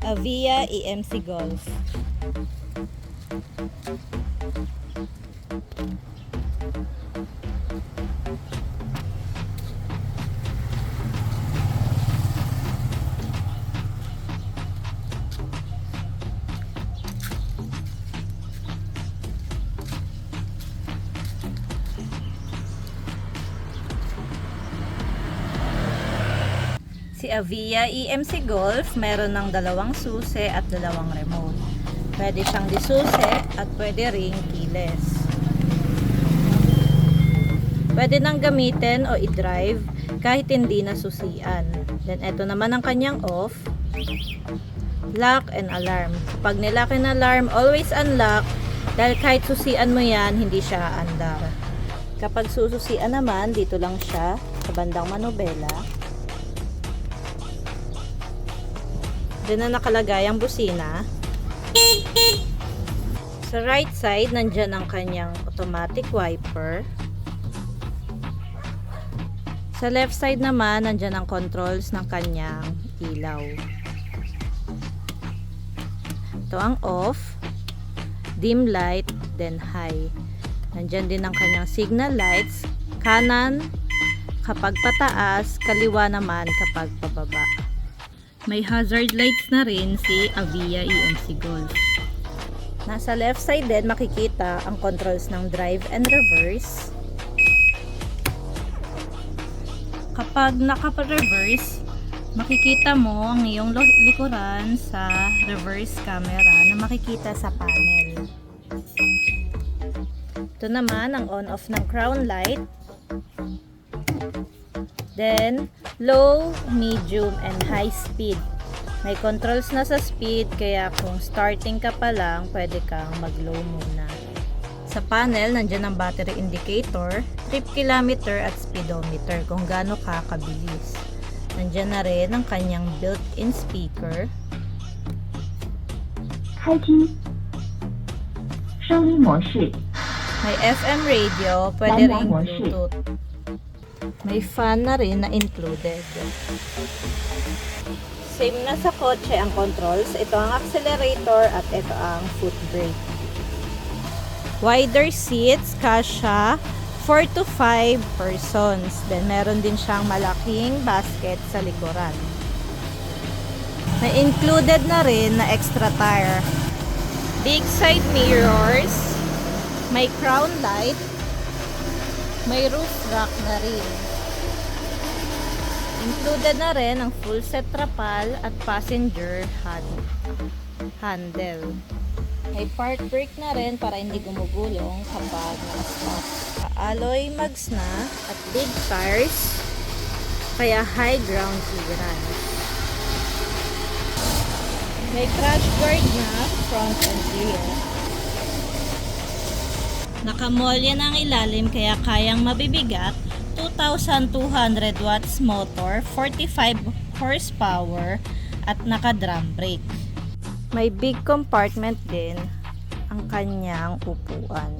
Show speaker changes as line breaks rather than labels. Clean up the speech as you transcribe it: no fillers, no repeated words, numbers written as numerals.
Avia EMC Golf. Si Avia EMC Golf meron ng dalawang susi at dalawang remote. Pwede siyang disusi at pwede ring keyless. Pwede nang gamitin o i-drive kahit hindi nasusian. Then ito naman ang kanyang off, lock and alarm. Kapag nilock and alarm, always unlock dahil kahit susian mo yan, hindi siya aandar. Kapag sususian naman, dito lang siya sa bandang manubela. Diyan na nakalagay ang busina. Sa right side, nandyan ang kanyang automatic wiper. Sa left side naman, nandyan ang controls ng kanyang ilaw. Ito ang off, dim light, then high. Nandyan din ang kanyang signal lights, kanan kapag pataas, kaliwa naman kapag pababa. May hazard lights na rin si Avia EMC Golf. Nasa left side din makikita ang controls ng drive and reverse. Kapag naka-reverse, makikita mo ang iyong likuran sa reverse camera na makikita sa panel. Ito naman ang on-off ng crown light. Then, low, medium, and high speed. May controls na sa speed, kaya kung starting ka pa lang, pwede kang mag-low muna. Sa panel, nandyan ang battery indicator, trip kilometer at speedometer kung gaano ka kabilis. Nandyan na rin ang kanyang built-in speaker.
开机，声音模式，
May FM radio, pwede rin Bluetooth. May fan na rin na included. Same na sa kotse ang controls. Ito ang accelerator at ito ang foot brake. Wider seats, kasya 4 to 5 persons. Then meron din siyang malaking basket sa likuran. May included na rin na extra tire. Big side mirrors. May crown light. May roof rack na rin. Included na rin ang full set trapal at passenger handle. May park brake na rin para hindi gumugulong kapag naka-stop. Alloy mags na at big tires, kaya high ground clearance. May crash guard na front and rear. Nakamolya na ang ilalim kaya kayang mabibigat. 2,200 watts motor, 45 horsepower at naka-drum brake. May big compartment din ang kanyang upuan.